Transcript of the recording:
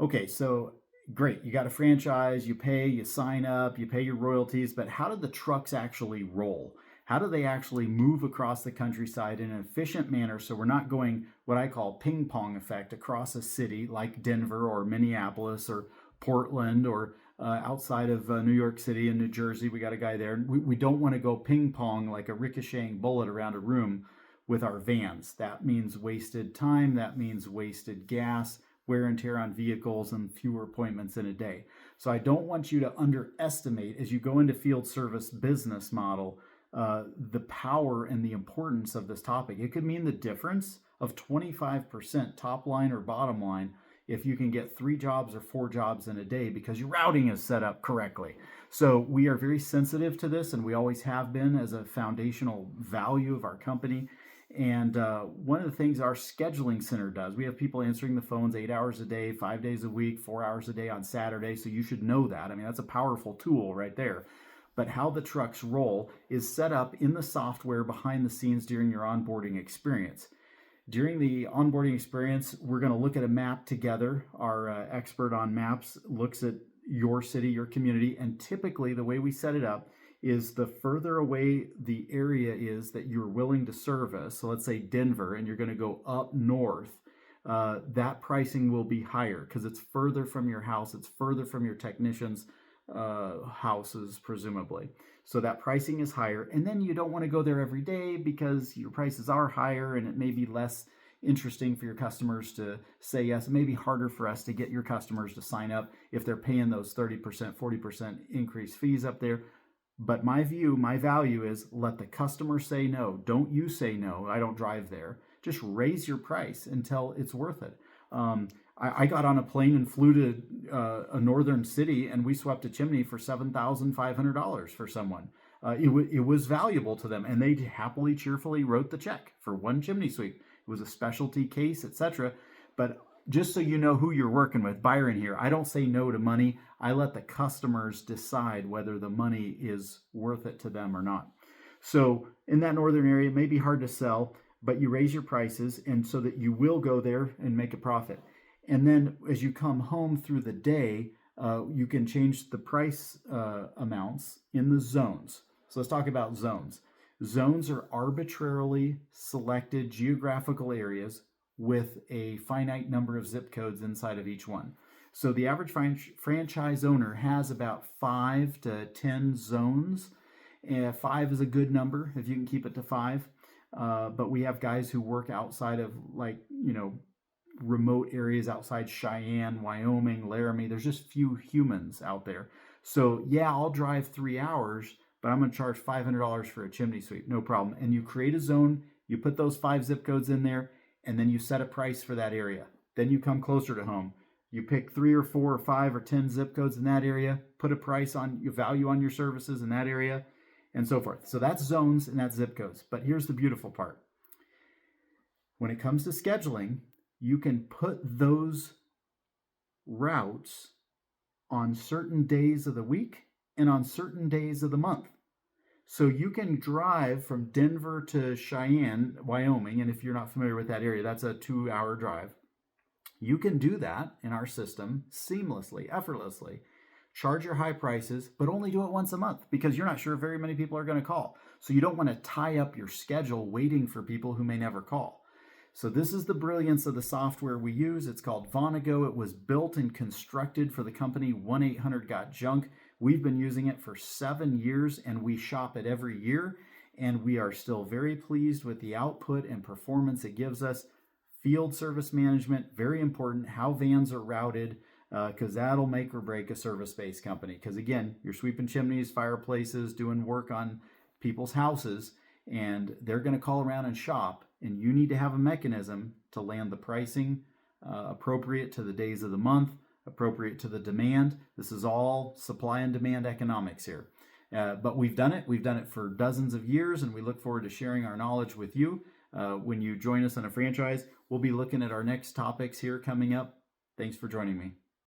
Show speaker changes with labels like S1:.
S1: Okay, so great. You got a franchise, you pay, you sign up, you pay your royalties, but how do the trucks actually roll? How do they actually move across the countryside in an efficient manner so we're not going what I call ping pong effect across a city like Denver or Minneapolis or Portland or outside of New York City and New Jersey? We got a guy there. We don't want to go ping pong like a ricocheting bullet around a room with our vans. That means wasted time, that means wasted gas, wear and tear on vehicles, and fewer appointments in a day. So I don't want you to underestimate as you go into field service business model the power and the importance of this topic. It could mean the difference of 25% top line or bottom line if you can get 3 jobs or 4 jobs in a day because your routing is set up correctly. So we are very sensitive to this, and we always have been as a foundational value of our company. And one of the things our scheduling center does, we have people answering the phones 8 hours a day, 5 days a week, 4 hours a day on Saturday. So you should know that. I mean, that's a powerful tool right there. But how the trucks roll is set up in the software behind the scenes during your onboarding experience. During the onboarding experience, we're going to look at a map together. Our expert on maps looks at your city, your community, and typically the way we set it up is the further away the area is that you're willing to service. So let's say Denver, and you're going to go up north. That pricing will be higher because it's further from your house. It's further from your technicians' houses, presumably. So that pricing is higher. And then you don't want to go there every day because your prices are higher and it may be less interesting for your customers to say yes. It may be harder for us to get your customers to sign up if they're paying those 30%, 40% increased fees up there. But my view, my value is let the customer say no. Don't you say no. I don't drive there. Just raise your price until it's worth it. I got on a plane and flew to a northern city, and we swept a chimney for $7,500 for someone. It was valuable to them, and they happily, cheerfully wrote the check for one chimney sweep. It was a specialty case, etc. But just so you know who you're working with, Byron here, I don't say no to money. I let the customers decide whether the money is worth it to them or not. So in that northern area, it may be hard to sell, but you raise your prices and so that you will go there and make a profit. And then as you come home through the day, you can change the price amounts in the zones. So let's talk about zones. Zones are arbitrarily selected geographical areas with a finite number of zip codes inside of each one. So the average franchise owner has about 5 to 10 zones. 5 is a good number if you can keep it to 5. But we have guys who work outside of remote areas outside Cheyenne, Wyoming, Laramie. There's just few humans out there. So yeah, I'll drive 3 hours, but I'm going to charge $500 for a chimney sweep. No problem. And you create a zone, you put those 5 zip codes in there, and then you set a price for that area. Then you come closer to home. You pick 3 or 4 or 5 or 10 zip codes in that area, put a price on your value on your services in that area, and so forth. So that's zones and that's zip codes. But here's the beautiful part. When it comes to scheduling, you can put those routes on certain days of the week and on certain days of the month. So you can drive from Denver to Cheyenne, Wyoming, and if you're not familiar with that area, that's a 2-hour drive. You can do that in our system seamlessly, effortlessly. Charge your high prices, but only do it once a month because you're not sure very many people are going to call. So you don't want to tie up your schedule waiting for people who may never call. So this is the brilliance of the software we use. It's called Vonigo. It was built and constructed for the company 1-800-GOT-JUNK. We've been using it for 7 years and we shop it every year. And we are still very pleased with the output and performance it gives us. Field service management, very important. How vans are routed, because that'll make or break a service-based company. Because again, you're sweeping chimneys, fireplaces, doing work on people's houses, and they're going to call around and shop. And you need to have a mechanism to land the pricing appropriate to the days of the month, appropriate to the demand. This is all supply and demand economics here. But we've done it. We've done it for dozens of years, and we look forward to sharing our knowledge with you. When you join us on a franchise, we'll be looking at our next topics here coming up. Thanks for joining me.